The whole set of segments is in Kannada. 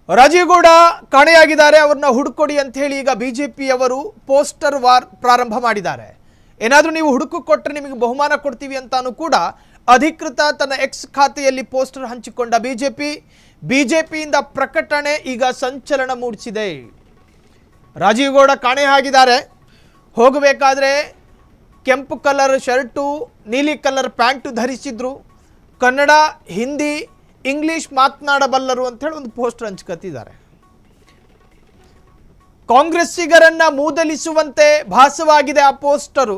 ರಾಜೀವ್ ಗೌಡ ಕಾಣೆಯಾಗಿದ್ದಾರೆ, ಅವರನ್ನ ಹುಡುಕೊಡಿ ಅಂತ ಹೇಳಿ ಈಗ ಬಿಜೆಪಿಯವರು ಪೋಸ್ಟರ್ ವಾರ್ ಪ್ರಾರಂಭ ಮಾಡಿದ್ದಾರೆ. ಏನಾದರೂ ನೀವು ಹುಡುಕು ಕೊಟ್ಟರೆ ನಿಮಗೆ ಬಹುಮಾನ ಕೊಡ್ತೀವಿ ಅಂತಾನೂ ಕೂಡ ಅಧಿಕೃತ ತನ್ನ ಎಕ್ಸ್ ಖಾತೆಯಲ್ಲಿ ಪೋಸ್ಟರ್ ಹಂಚಿಕೊಂಡ ಬಿಜೆಪಿಯಿಂದ ಪ್ರಕಟಣೆ ಈಗ ಸಂಚಲನ ಮೂಡಿಸಿದೆ. ರಾಜೀವ್ ಗೌಡ ಕಾಣೆಯಾಗಿದ್ದಾರೆ. ಹೋಗಬೇಕಾದ್ರೆ ಕೆಂಪು ಕಲರ್ ಶರ್ಟು, ನೀಲಿ ಕಲರ್ ಪ್ಯಾಂಟು ಧರಿಸಿದ್ರು. ಕನ್ನಡ, ಹಿಂದಿ, ಇಂಗ್ಲಿಷ್ ಮಾತನಾಡಬಲ್ಲರು ಅಂತ ಹೇಳಿ ಒಂದು ಪೋಸ್ಟರ್ ಹಂಚ್ಕತ್ತಿದ್ದಾರೆ. ಕಾಂಗ್ರೆಸ್ಸಿಗರನ್ನ ಮೂದಲಿಸುವಂತೆ ಭಾಸವಾಗಿದೆ ಆ ಪೋಸ್ಟರು.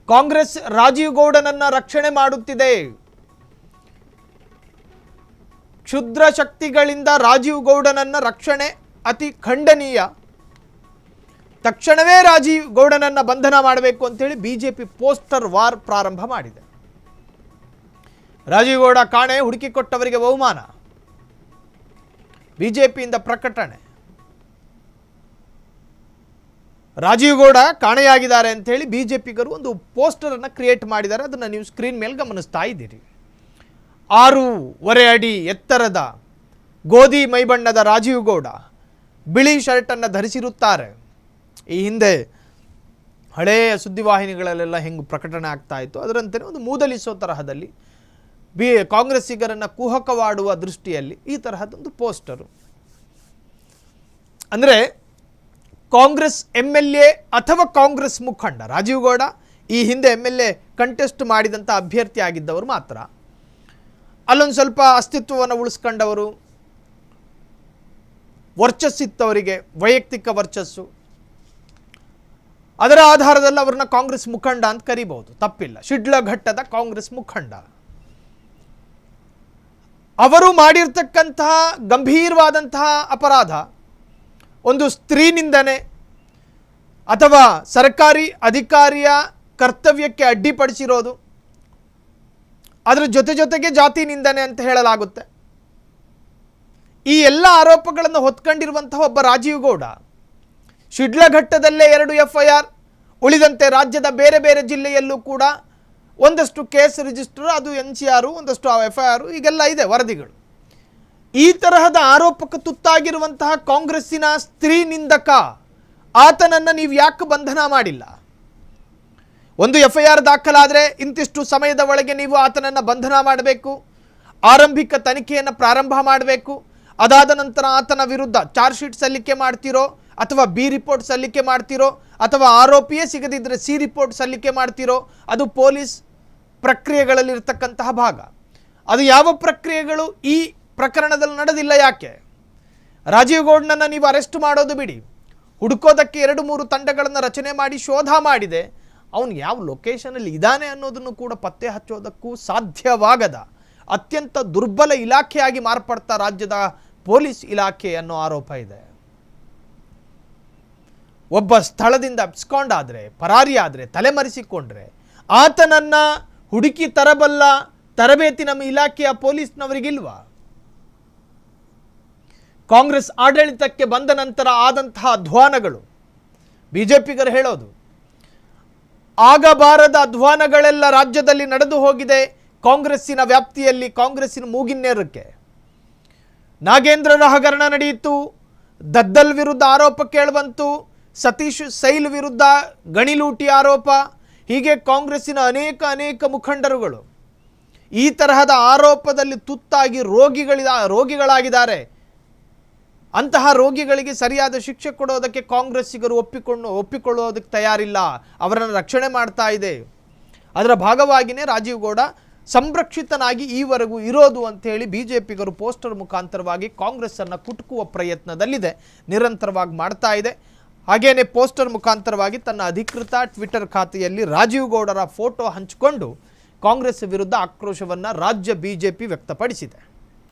ಕಾಂಗ್ರೆಸ್ ರಾಜೀವ್ ಗೌಡನನ್ನ ರಕ್ಷಣೆ ಮಾಡುತ್ತಿದೆ. ಕ್ಷುದ್ರ ಶಕ್ತಿಗಳಿಂದ ರಾಜೀವ್ ಗೌಡನನ್ನ ರಕ್ಷಣೆ ಅತಿ ಖಂಡನೀಯ. ತಕ್ಷಣವೇ ರಾಜೀವ್ ಗೌಡನನ್ನ ಬಂಧನ ಮಾಡಬೇಕು ಅಂತೇಳಿ ಬಿಜೆಪಿ ಪೋಸ್ಟರ್ ವಾರ್ ಪ್ರಾರಂಭ ಮಾಡಿದೆ. ರಾಜೀವ್ ಗೌಡ ಕಾಣೆ, ಹುಡುಕಿಕೊಟ್ಟವರಿಗೆ ಬಹುಮಾನ. ಬಿಜೆಪಿಯಿಂದ ಪ್ರಕಟಣೆ. ರಾಜೀವ್ ಗೌಡ ಕಾಣೆಯಾಗಿದ್ದಾರೆ ಅಂತ ಹೇಳಿ ಬಿಜೆಪಿಗರು ಒಂದು ಪೋಸ್ಟರ್ ಅನ್ನು ಕ್ರಿಯೇಟ್ ಮಾಡಿದ್ದಾರೆ. ಅದನ್ನು ನೀವು ಸ್ಕ್ರೀನ್ ಮೇಲೆ ಗಮನಿಸ್ತಾ ಇದ್ದೀರಿ. 6.5 ಅಡಿ ಎತ್ತರದ ಗೋಧಿ ಮೈಬಣ್ಣದ ರಾಜೀವ್ ಗೌಡ ಬಿಳಿ ಶರ್ಟ್ ಅನ್ನು ಧರಿಸಿರುತ್ತಾರೆ. ಈ ಹಿಂದೆ ಹಳೆಯ ಸುದ್ದಿವಾಹಿನಿಗಳಲ್ಲೆಲ್ಲ ಹೆಂಗೆ ಪ್ರಕಟಣೆ ಆಗ್ತಾ ಇತ್ತು ಅದರಂತೆ ಒಂದು ಮೂದಲಿಸೋ ತರಹದಲ್ಲಿ ಕಾಂಗ್ರೆಸ್ಸಿಗರನ್ನು ಕುಹಕವಾಡುವ ದೃಷ್ಟಿಯಲ್ಲಿ ಈ ತರಹದೊಂದು ಪೋಸ್ಟರು. ಅಂದರೆ ಕಾಂಗ್ರೆಸ್ MLA ಅಥವಾ ಕಾಂಗ್ರೆಸ್ ಮುಖಂಡ ರಾಜೀವ್ ಗೌಡ ಈ ಹಿಂದೆ MLA ಕಂಟೆಸ್ಟ್ ಮಾಡಿದಂಥ ಅಭ್ಯರ್ಥಿ ಆಗಿದ್ದವರು ಮಾತ್ರ. ಅಲ್ಲೊಂದು ಸ್ವಲ್ಪ ಅಸ್ತಿತ್ವವನ್ನು ಉಳಿಸ್ಕೊಂಡವರು, ವರ್ಚಸ್ಸಿತ್ತವರಿಗೆ, ವೈಯಕ್ತಿಕ ವರ್ಚಸ್ಸು, ಅದರ ಆಧಾರದಲ್ಲಿ ಅವ್ರನ್ನ ಕಾಂಗ್ರೆಸ್ ಮುಖಂಡ ಅಂತ ಕರಿಬಹುದು, ತಪ್ಪಿಲ್ಲ. ಶಿಡ್ಲಘಟ್ಟದ ಕಾಂಗ್ರೆಸ್ ಮುಖಂಡ. ಅವರು ಮಾಡಿರ್ತಕ್ಕಂತಹ ಗಂಭೀರವಾದಂತಹ ಅಪರಾಧ ಒಂದು ಸ್ತ್ರೀ ನಿಂದನೆ ಅಥವಾ ಸರ್ಕಾರಿ ಅಧಿಕಾರಿಯ ಕರ್ತವ್ಯಕ್ಕೆ ಅಡ್ಡಿಪಡಿಸಿರೋದು, ಅದರ ಜೊತೆಗೆ ಜಾತಿ ನಿಂದನೆ ಅಂತ ಹೇಳಲಾಗುತ್ತೆ. ಈ ಎಲ್ಲ ಆರೋಪಗಳನ್ನು ಹೊತ್ಕೊಂಡಿರುವಂತಹ ಒಬ್ಬ ರಾಜೀವ್ ಗೌಡ ಶಿಡ್ಲಘಟ್ಟದಲ್ಲೇ 2 FIR, ಉಳಿದಂತೆ ರಾಜ್ಯದ ಬೇರೆ ಬೇರೆ ಜಿಲ್ಲೆಯಲ್ಲೂ ಕೂಡ ಒಂದಷ್ಟು ಕೇಸ್ ರಿಜಿಸ್ಟರ್, ಅದು NCR, ಒಂದಷ್ಟು FIR, ಈಗೆಲ್ಲ ಇದೆ ವರದಿಗಳು. ಈ ತರಹದ ಆರೋಪಕ್ಕೆ ತುತ್ತಾಗಿರುವಂತಹ ಕಾಂಗ್ರೆಸ್ಸಿನ ಸ್ತ್ರೀ ನಿಂದಕ ಆತನನ್ನು ನೀವು ಯಾಕೆ ಬಂಧನ ಮಾಡಿಲ್ಲ? ಒಂದು FIR ದಾಖಲಾದರೆ ಇಂತಿಷ್ಟು ಸಮಯದ ಒಳಗೆ ನೀವು ಆತನನ್ನು ಬಂಧನ ಮಾಡಬೇಕು, ಆರಂಭಿಕ ತನಿಖೆಯನ್ನು ಪ್ರಾರಂಭ ಮಾಡಬೇಕು. ಅದಾದ ನಂತರ ಆತನ ವಿರುದ್ಧ ಚಾರ್ಜ್ ಶೀಟ್ ಸಲ್ಲಿಕೆ ಮಾಡ್ತಿರೋ ಅಥವಾ B ರಿಪೋರ್ಟ್ ಸಲ್ಲಿಕೆ ಮಾಡ್ತಿರೋ ಅಥವಾ ಆರೋಪಿಯೇ ಸಿಗದಿದ್ದರೆ C ರಿಪೋರ್ಟ್ ಸಲ್ಲಿಕೆ ಮಾಡ್ತಿರೋ, ಅದು ಪೊಲೀಸ್ ಪ್ರಕ್ರಿಯೆಗಳಲ್ಲಿರ್ತಕ್ಕಂತಹ ಭಾಗ. ಅದು ಯಾವ ಪ್ರಕ್ರಿಯೆಗಳು ಈ ಪ್ರಕರಣದಲ್ಲಿ ನಡೆದಿಲ್ಲ. ಯಾಕೆ? ರಾಜೀವ್ ಗೌಡನನ್ನು ನೀವು ಅರೆಸ್ಟ್ ಮಾಡೋದು ಬಿಡಿ, ಹುಡುಕೋದಕ್ಕೆ 2-3 ತಂಡಗಳನ್ನು ರಚನೆ ಮಾಡಿ ಶೋಧ ಮಾಡಿದೆ. ಅವನು ಯಾವ ಲೊಕೇಶನಲ್ಲಿ ಇದ್ದಾನೆ ಅನ್ನೋದನ್ನು ಕೂಡ ಪತ್ತೆ ಹಚ್ಚೋದಕ್ಕೂ ಸಾಧ್ಯವಾಗದ ಅತ್ಯಂತ ದುರ್ಬಲ ಇಲಾಖೆಯಾಗಿ ಮಾರ್ಪಡ್ತಾ ರಾಜ್ಯದ ಪೊಲೀಸ್ ಇಲಾಖೆ ಅನ್ನೋ ಆರೋಪ ಇದೆ. ಒಬ್ಬ ಸ್ಥಳದಿಂದ ಅಪ್ಸ್ಕೊಂಡಾದರೆ, ಪರಾರಿಯಾದರೆ, ತಲೆಮರೆಸಿಕೊಂಡ್ರೆ ಆತನನ್ನು ಹುಡುಕಿ ತರಬಲ್ಲ ತರಬೇತಿ ನಮ್ಮ ಇಲಾಖೆಯ ಪೊಲೀಸ್ನವರಿಗಿಲ್ವಾ? ಕಾಂಗ್ರೆಸ್ ಆಡಳಿತಕ್ಕೆ ಬಂದ ನಂತರ ಆದಂತಹ ಅಧ್ವಾನಗಳು, ಬಿಜೆಪಿಗರು ಹೇಳೋದು ಆಗಬಾರದ ಅಧ್ವಾನಗಳೆಲ್ಲ ರಾಜ್ಯದಲ್ಲಿ ನಡೆದು ಹೋಗಿದೆ. ಕಾಂಗ್ರೆಸ್ಸಿನ ವ್ಯಾಪ್ತಿಯಲ್ಲಿ, ಕಾಂಗ್ರೆಸ್ಸಿನ ಮೂಗಿನ್ನೇರಕ್ಕೆ ನಾಗೇಂದ್ರರ ಹಗರಣ ನಡೆಯಿತು, ದದ್ದಲ್ ವಿರುದ್ಧ ಆರೋಪ ಕೇಳಿಬಂತು, ಸತೀಶ್ ಸೈಲ್ ವಿರುದ್ಧ ಗಣಿಲೂಟಿ ಆರೋಪ, ಹೀಗೆ ಕಾಂಗ್ರೆಸ್ಸಿನ ಅನೇಕ ಮುಖಂಡರುಗಳು ಈ ತರಹದ ಆರೋಪದಲ್ಲಿ ತುತ್ತಾಗಿ ರೋಗಿಗಳಾಗಿದ್ದಾರೆ. ಅಂತಹ ರೋಗಿಗಳಿಗೆ ಸರಿಯಾದ ಶಿಕ್ಷೆ ಕೊಡೋದಕ್ಕೆ ಕಾಂಗ್ರೆಸ್ಸಿಗರು ಒಪ್ಪಿಕೊಳ್ಳೋದಕ್ಕೆ ತಯಾರಿಲ್ಲ, ಅವರನ್ನು ರಕ್ಷಣೆ ಮಾಡ್ತಾ ಇದೆ. ಅದರ ಭಾಗವಾಗಿಯೇ ರಾಜೀವ್ ಗೌಡ ಸಂರಕ್ಷಿತನಾಗಿ ಈವರೆಗೂ ಇರೋದು ಅಂಥೇಳಿ ಬಿಜೆಪಿಗರು ಪೋಸ್ಟರ್ ಮುಖಾಂತರವಾಗಿ ಕಾಂಗ್ರೆಸ್ಸನ್ನು ಕುಟುಕುವ ಪ್ರಯತ್ನದಲ್ಲಿದೆ, ನಿರಂತರವಾಗಿ ಮಾಡ್ತಾ ಇದೆ. ಹಾಗೇನೆ ಪೋಸ್ಟರ್ ಮುಖಾಂತರವಾಗಿ ತನ್ನ ಅಧಿಕೃತ ಟ್ವಿಟರ್ ಖಾತೆಯಲ್ಲಿ ರಾಜೀವ್ ಗೌಡರ ಫೋಟೋ ಹಂಚಿಕೊಂಡು ಕಾಂಗ್ರೆಸ್ ವಿರುದ್ಧ ಆಕ್ರೋಶವನ್ನು ರಾಜ್ಯ ಬಿಜೆಪಿ ವ್ಯಕ್ತಪಡಿಸಿದೆ.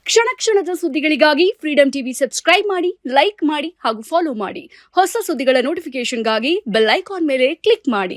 ಕ್ಷಣದ ಸುದ್ದಿಗಳಿಗಾಗಿ ಫ್ರೀಡಂ ಟಿವಿ ಸಬ್ಸ್ಕ್ರೈಬ್ ಮಾಡಿ, ಲೈಕ್ ಮಾಡಿ ಹಾಗೂ ಫಾಲೋ ಮಾಡಿ. ಹೊಸ ಸುದ್ದಿಗಳ ನೋಟಿಫಿಕೇಶನ್ಗಾಗಿ ಬೆಲ್ ಐಕಾನ್ ಮೇಲೆ ಕ್ಲಿಕ್ ಮಾಡಿ.